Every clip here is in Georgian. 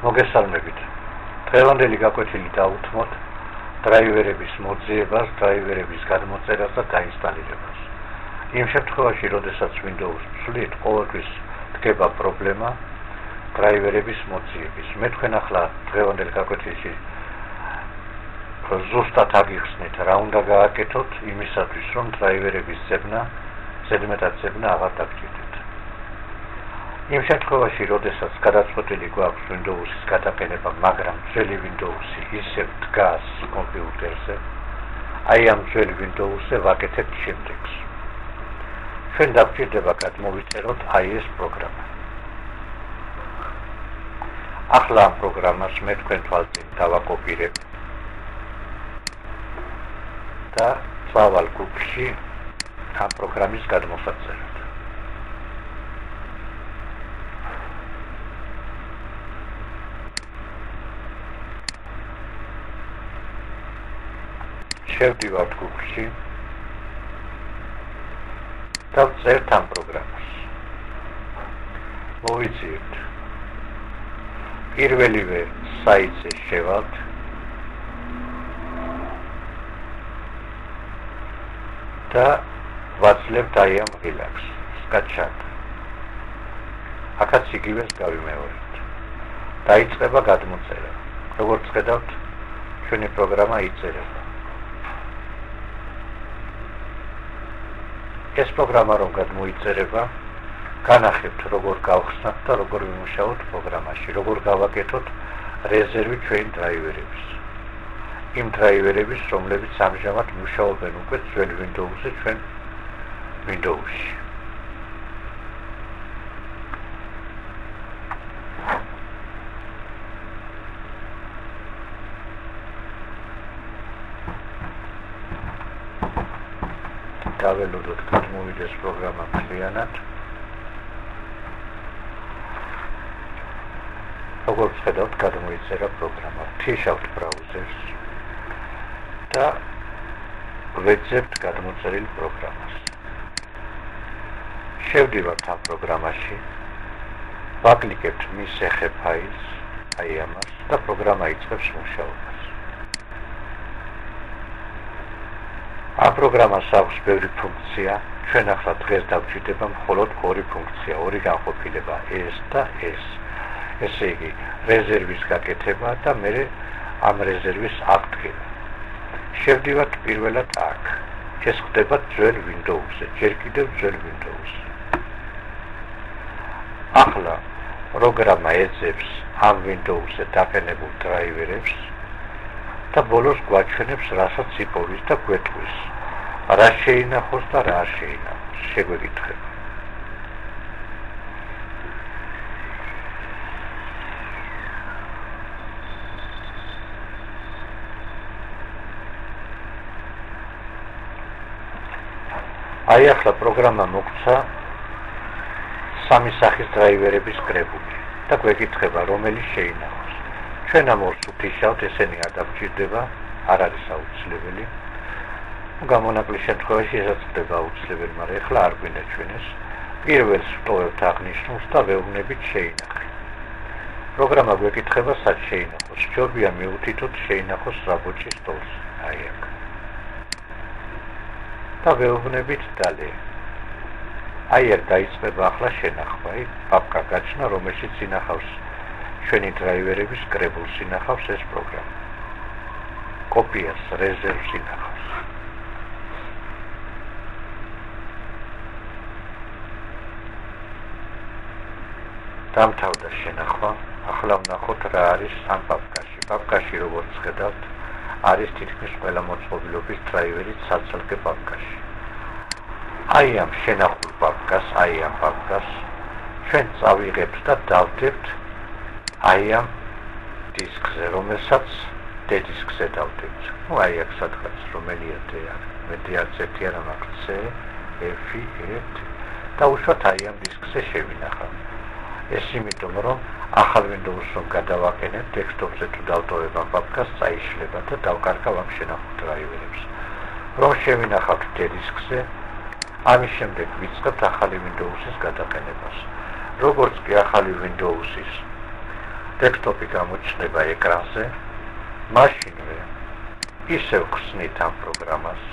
მოგესალმებით. დღევანდელი გაკვეთილი დაუთმოთ დრაივერების მოძიებას, დრაივერების გადმოწერას და დაინსტალირებას. იმ შემთხვევაში, როდესაც Windows ცვლით, ყოველთვის დგება პრობლემა დრაივერების მოძიების. მე თქვენ ახლა დღევანდელ გაკვეთილში ზუსტად აგიხსნით, რა უნდა გააკეთოთ იმისათვის, რომ დრაივერების ზედმეტად ძებნა აღარ დაგჭირდეთ. იმ შემთხვევაში, როდესაც გადაწყვეტილი გვაქვს Windows-ის გადაყენება, მაგრამ ძველი Windows-ი ისევ დგას კომპიუტერზე, აი ამ ძველი Windows-ზე ვაკეთებთ შემდეგს. ჩვენ დაგჭირდება გადმოვიწეროთ აი ეს პროგრამა. ახლა ამ პროგრამას მე თქვენ თვალწინ დავაკოპირებ და წავალ Google-ში ამ პროგრამის გადმოსაწერად. შევდივართ Google-ში და ვწერთ ამ პროგრამას. მოვიძიებთ. პირველივე საიტზე შევალთ და ვაძლევთ აი ამ ღილაკს, სკაჩად. აქაც იგივეს გავიმეორებთ. დაიწყება გადმოწერა. როგორც ხედავთ, ჩვენი პროგრამა იწერება. ეს პროგრამა რომ გადმოიწერება, განახებთ როგორ გავხსნათ და როგორ ვიმუშაოთ პროგრამაში, როგორ გავაკეთოთ რეზერვი ჩვენ დრაივერების. იმ დრაივერების, რომლებიც ამჟამად მუშაობენ უკვე ძველი Windows-ზე ჩვენ Windows-ში. დაველოდოთ გადმოვიდეს პროგრამა მთლიანად. როგორც ხედავთ, გადმოიწერა პროგრამა. ვთიშავთ ბრაუზერს და ვეძებთ გადმოწერილ პროგრამას. შევდივართ ამ პროგრამაში, ვაკლიკებთ მის ეხე ფაილს, აი ამას, და პროგრამა იწყებს მუშაობას. ამ პროგრამას აქვს ბევრი ფუნქცია. ჩვენ ახლა დღეს დავჭირდება მხოლოდ ორი ფუნქცია, ორი განყოფილება, ეს და ეს. ესე იგი, რეზერვის გაკეთება და მერე ამ რეზერვის აღდგენა. შევდივართ პირველად აქ. ეს ხდება ძველ Windows-ზე, ჯერ კიდევ ძველ Windows-ზე. ახლა პროგრამა ეძებს ამ Windows-ზე დაყენებულ დრაივერებს და ბოლოს გვაჩვენებს, რასაც იპოვის და გვეტყვის, რა შეინახოს და რა არ შეინახოს. შეგვეკითხება. აი ახლა პროგრამა მოგცა სამი სახის დრაივერების კრებული და გვეკითხება, რომელი შეინახოს. ჩვენ ამ ორს ვთიშავთ, ესენი არ დაგჭირდება, არ არის აუცილებელი. გამონაკლის შემთხვევაში ესაც ხდება აუცილებელი, მაგრამ ეხლა არ გვინაჩვენეს. პირველს ვტოვებთ აღნიშნულს და ვეუბნებით შეინახე. პროგრამა გვეკითხება, სად შეინახოს. სჯობია მივუთითოთ შეინახოს რაბოჩი სტოლზე. აი აქ. და ვეუბნებით დალე. აი აქ დაიწყება ახლა შენახვა, პაპკა გაჩნა, რომელშიც ინახავს ჩვენი დრაივერების კრებულს ინახავს ეს პროგრამა. კოპიას, რეზერვს ინახავს. დამთავრდა შენახვა. ახლა ვნახოთ რა არის ამ პაპკაში. პაპკაში, როგორც ხედავთ, არის თითქმის ყველა მოწყობილობის დრაივერი ცალ-ცალკე პაპკაში. აი ამ შენახულ პაპკას, აი ამ პაპკას ჩვენ წავიღებთ და დავდებთ აი ამ დისკზე, რომელსაც D დისკზე დავდებთ. აი აქ სადღაც რომელია D არის. მე D-ს ერთი არ მაქვს, C, F, E და უშუალოდ აი ამ დისკზე შევინახავ. ეს იმიტომ, რომ ახალ Windows რომ გადავაყენებ, დესკტოპზე თუ დავტოვებ ამ პაპკას, წაიშლება და დავკარგავ ამ შენახულ დრაივერებს. რომ შევინახავთ D დისკზე, ამის შემდეგ ვიწყებთ ახალი Windows-ის გადაყენებას. როგორც კი ახალი Windows-ის დესკტოპი გამოჩნდება ეკრანზე, მაშინვე ისევ ხსნით ამ პროგრამას.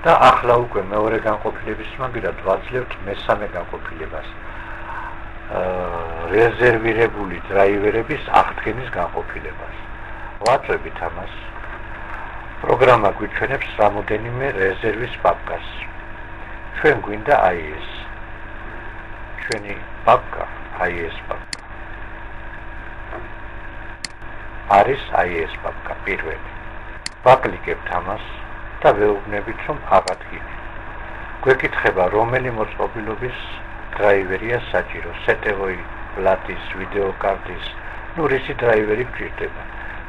და ახლა უკვე მეორე განყოფილების მაგალითად ვაძლევთ მესამე განყოფილებას. რეზერვირებული დრაივერების აღდგენის განყოფილებას. ვაწვევით ამას. პროგრამა გვიჩვენებს რამოდენიმე რეზერვის პაპკას. ჩვენ გვინდა IIS. ჩვენი პაპკა IIS პაპკა. არის IIS პაპკა პირველი. ვაკლიკებთ ამას და ვეუბნებით, რომ აღადგინე. გვეკითხება, რომელი მოწყობილობის დრაივერია საჭირო, STVOI, პლატის, ვიდეო კარტის, რისი დრაივერი გჭირდება.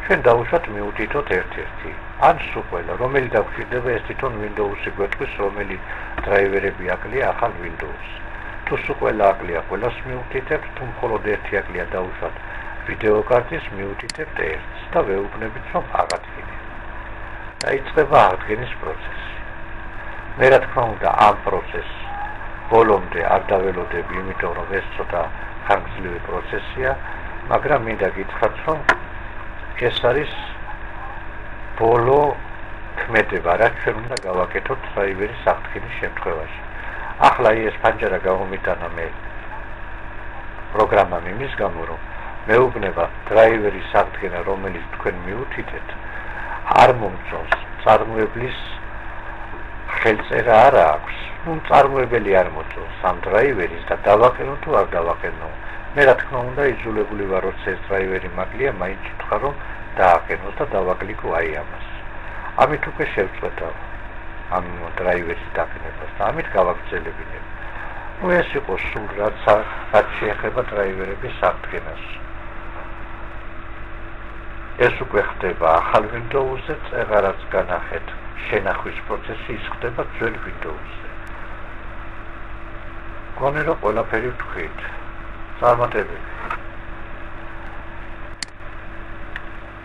ჩვენ დავუშვათ მიუთითოთ ერთ-ერთი. ან სულ ყველა, რომელი დაგჭირდება, ეს თვითონ Windows-ი გვეტყვის, რომელი დრაივერები აკლია ახალ Windows-ს. თუ სულ ყველა აკლია, ყველას მიუთითებთ, თუ მხოლოდ ერთი აკლია, დავუშვათ ვიდეო კარტის, მიუთითებთ ერთს და ვეუბნებით, რომ აღადგინე. დაიწყება აღდგენის პროცესი. მე რა თქმა უნდა ამ პროცესს ბოლომდე არ დაველოდები, იმიტომ რომ ეს ცოტა ხანგრძლივი პროცესია, მაგრამ მინდა გითხრათ, რომ ეს არის ბოლო ქმედება, რაც ჩვენ უნდა გავაკეთოთ დრაივერის აღდგენის შემთხვევაში. ახლა ეს პანჯარა გამომიტანა მე პროგრამამ იმის გამო, რომ მეუბნება დრაივერის აღდგენა, რომელიც თქვენ მიუთითეთ, არ მომწონს, წარმოებლის ხელწერა არ აქვს. წარმოებელი არ მოწონს ამ დრაივერის და დავაყენო თუ არ დავაყენო. მე რა თქმა უნდა იძულებული ვარ, როცა ეს დრაივერი მაკლია, მაინც ვთქვა, რომ დააყენო და დავაკლიკო აი ამას. ამით უკვე შევწყვეტ ამ დრაივერის დაყენებას და ამით გავაგრძელებინებ. ეს იყო სულ რაც შეეხება დრაივერების აღდგენას. ეს უკვე ხდება ახალ Windows-ზე, წეღარაც განახეთ შენახვის პროცესი ის ხდება ძველ Windows-ზე. გონე რომ ყველაფერი ვთქვით. წარმატებები.